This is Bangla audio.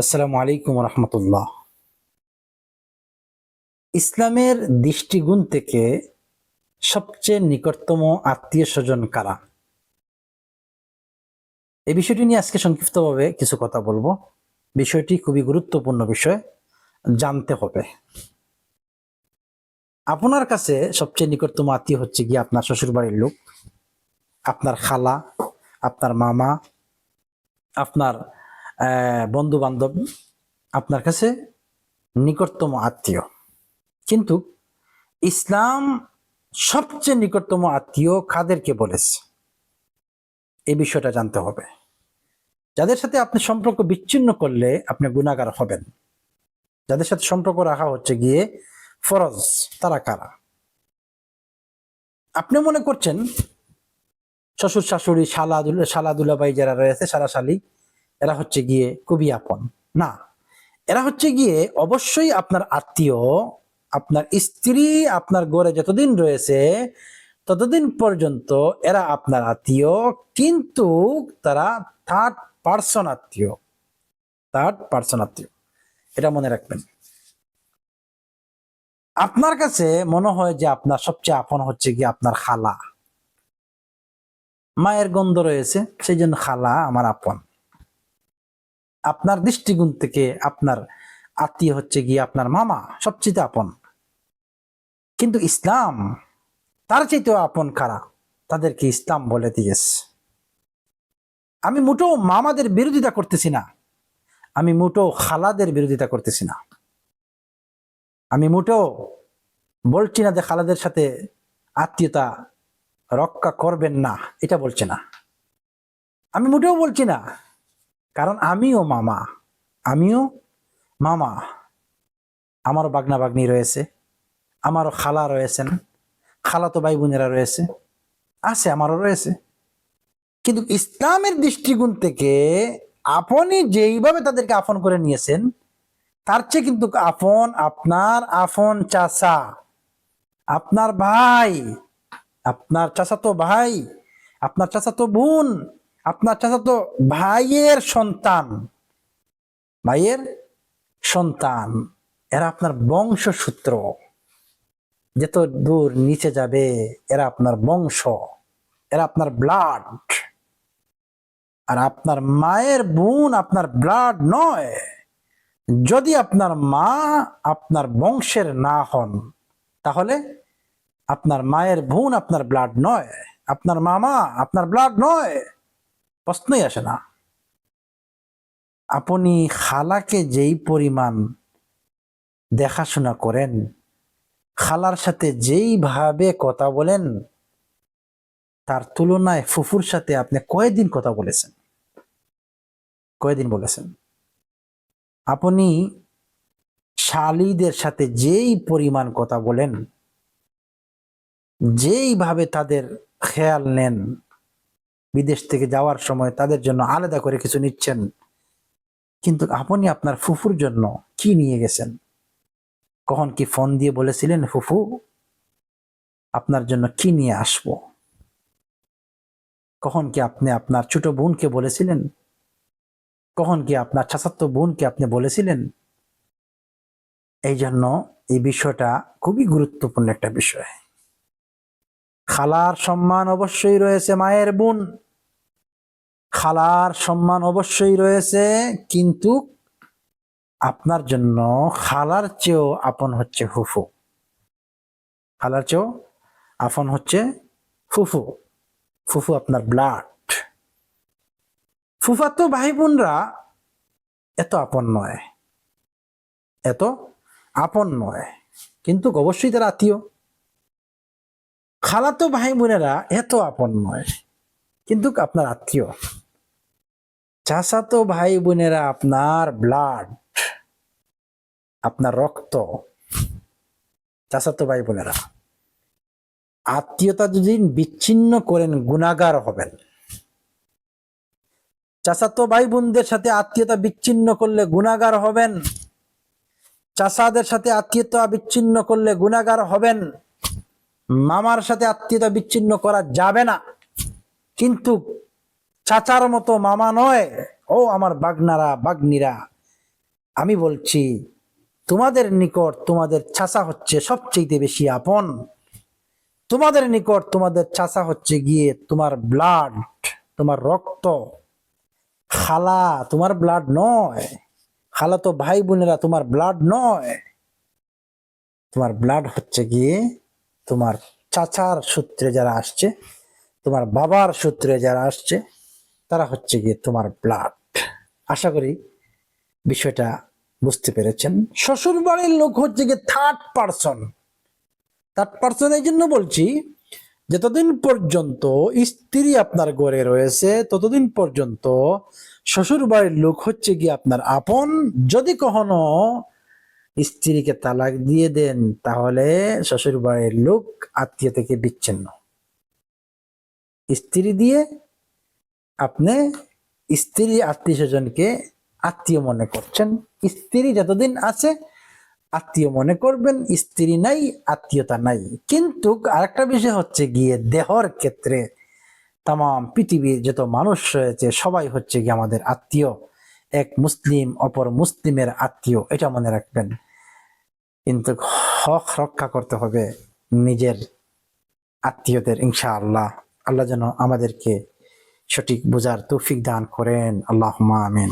আসসালামু আলাইকুম রহমতুল্লাহ। ইসলামের দৃষ্টিগুণ থেকে সবচেয়ে নিকটতম আত্মীয় স্বজন কারা? এই বিষয়টি নিয়ে আজকে সংক্ষিপ্তভাবে কিছু কথা বলবো। বিষয়টি খুবই গুরুত্বপূর্ণ বিষয়, জানতে হবে। আপনার কাছে সবচেয়ে নিকটতম আত্মীয় হচ্ছে গিয়ে আপনার শ্বশুর বাড়ির লোক, আপনার খালা, আপনার মামা, আপনার বন্ধু বান্ধব আপনার কাছে নিকটতম আত্মীয়। কিন্তু ইসলাম সবচেয়ে নিকটতম আত্মীয় কাদেরকে বলেছে, এই বিষয়টা জানতে হবে। যাদের সাথে আপনি সম্পর্ক বিচ্ছিন্ন করলে আপনি গুনাহগার হবেন, যাদের সাথে সম্পর্ক রাখা হচ্ছে গিয়ে ফরজ, তারা কারা? আপনি মনে করছেন শ্বশুর শাশুড়ি শালা দুলাভাই যারা রয়েছে, শালা শালি, এরা হচ্ছে গিয়ে খুবই আপন। না, এরা হচ্ছে গিয়ে অবশ্যই আপনার আত্মীয়। আপনার স্ত্রী আপনার ঘরে যতদিন রয়েছে ততদিন পর্যন্ত এরা আপনার আত্মীয়, কিন্তু তারা থার্ড পার্সন আত্মীয়। এটা মনে রাখবেন। আপনার কাছে মনে হয় যে আপনার সবচেয়ে আপন হচ্ছে গিয়ে আপনার খালা, মায়ের গন্ধ রয়েছে, সেই জন্য খালা আমার আপন। আপনার দৃষ্টিকোণ থেকে আপনার আত্মীয় হচ্ছে গিয়ে আপনার মামা, সবচেয়ে আপন। কিন্তু ইসলাম তার চাইতেও আপন কারা, তাদেরকে ইসলাম বলে দিয়েছে। আমি মোটেও মামাদের বিরোধিতা করতেছি না, আমি মোটেও খালাদের বিরোধিতা করতেছি না, আমি মোটেও বলছি না যে খালাদের সাথে আত্মীয়তা রক্ষা করবেন না, এটা বলছে না। আমি মোটেও বলছি না, কারণ আমিও মামা, আমারও বাগনা বাগনি রয়েছে, আমারও খালা রয়েছেন, খালাতো ভাই বোনেরা রয়েছে, আছে, আমারও রয়েছে। কিন্তু ইসলামের দৃষ্টিকোণ থেকে আপনি যেইভাবে তাদেরকে আপন করে নিয়েছেন, তার চেয়ে কিন্তু আপন আপনার আপন চাচা, আপনার ভাই, আপনার চাচাতো ভাই, আপনার চাচাতো বোন, আপনার চাচাতো ভাইয়ের সন্তান, এরা আপনার বংশসূত্র। যত দূর নিচে যাবে এরা আপনার বংশ, এরা আপনার ব্লাড। আর আপনার মায়ের বোন আপনার ব্লাড নয়। যদি আপনার মা আপনার বংশের না হন, তাহলে আপনার মায়ের বোন আপনার ব্লাড নয়, আপনার মামা আপনার ব্লাড নয়, প্রশ্নই আসে না। আপনি খালাকে যেই পরিমাণ দেখাশোনা করেন, খালার সাথে যেইভাবে কথা বলেন, তার তুলনায় ফুফুর সাথে আপনি কয়দিন কথা বলেছেন? আপনি শালীদের সাথে যেই পরিমাণ কথা বলেন, যেইভাবে তাদের খেয়াল নেন, বিদেশ থেকে যাওয়ার সময় তাদের জন্য আলাদা করে কিছু নিচ্ছেন, কিন্তু আপনি আপনার ফুফুর জন্য কি নিয়ে গেছেন? কখন কি ফোন দিয়ে বলেছিলেন, ফুফু আপনার জন্য কি নিয়ে আসব? কখন কি আপনি আপনার ছোট বোনকে বলেছিলেন? কখন কি আপনার চাচাতো বোনকে আপনি বলেছিলেন? এই জন্য এই বিষয়টা খুবই গুরুত্বপূর্ণ একটা বিষয়। খালার সম্মান অবশ্যই রয়েছে, মায়ের বোন খালার সম্মান অবশ্যই রয়েছে, কিন্তু আপনার জন্য খালার চেয়েও আপন হচ্ছে ফুফু। খালার চেয়েও আপন হচ্ছে ফুফু। ফুফু আপনার ব্লাড। ফুফাতো ভাই বোনরা এত আপন নয়, কিন্তু অবশ্যই তারা আত্মীয়। খালাতো ভাই বোনেরা এত আপন নয়, কিন্তু আপনার আত্মীয়। চাচাতো ভাই বোনেরা আপনার ব্লাড, আপনার রক্ত। চাচাতো ভাই বোনেরা, আত্মীয়তা যদি বিচ্ছিন্ন করেন গুনাহগার হবেন। চাচাতো ভাই বোনদের সাথে আত্মীয়তা বিচ্ছিন্ন করলে গুনাহগার হবেন, চাচাদের সাথে আত্মীয়তা বিচ্ছিন্ন করলে গুনাহগার হবেন। মামার সাথে আত্মীয়তা বিচ্ছিন্ন করা যাবে না, কিন্তু চাচার মতো মামা নয়। ও আমার বাগনারা বাগনিরা, আমি বলছি তোমাদের নিকট তোমাদের চাচা হচ্ছে সবচেয়ে বেশি আপন। তোমাদের নিকট তোমাদের চাচা হচ্ছে গিয়ে তোমার ব্লাড, তোমার রক্ত। খালা তোমার ব্লাড নয়, খালা তো ভাই বোনেরা তোমার ব্লাড নয়। তোমার ব্লাড হচ্ছে গিয়ে তোমার চাচার সূত্রে যারা আসছে, তোমার বাবার সূত্রে যারা আসছে, তারা হচ্ছে গিয়ে তোমার ব্লাড। আশা করি বিষয়টা বুঝতে পেরেছেন। শ্বশুর বাড়ির লোক হচ্ছে গিয়ে থার্ড পার্সন। থার্ড পার্সন এই জন্য বলছি, যতদিন পর্যন্ত স্ত্রী আপনার ঘরে রয়েছে ততদিন পর্যন্ত শ্বশুর বাড়ির লোক হচ্ছে গিয়ে আপনার আপন। যদি কখনো স্ত্রীকে তালাক দিয়ে দেন তাহলে শ্বশুর বাড়ির লোক আত্মীয় থেকে বিচ্ছিন্ন। স্ত্রী দিয়ে আপনি স্ত্রী আত্মীয় স্বজনকে আত্মীয় মনে করছেন। স্ত্রী যতদিন আছে আত্মীয় মনে করবেন, স্ত্রী নাই আত্মীয়তা নাই। কিন্তু আরেকটা বিষয় হচ্ছে গিয়ে দেহর ক্ষেত্রে তাম পৃথিবীর যত মানুষ রয়েছে সবাই হচ্ছে গিয়ে আমাদের আত্মীয়। এক মুসলিম অপর মুসলিমের আত্মীয়, এটা মনে রাখবেন। কিন্তু হক রক্ষা করতে হবে নিজের আত্মীয়দের, ইনশাআল্লাহ। আল্লাহ যেন আমাদেরকে সঠিক বোঝার তৌফিক দান করেন। আল্লাহুম্মা আমিন।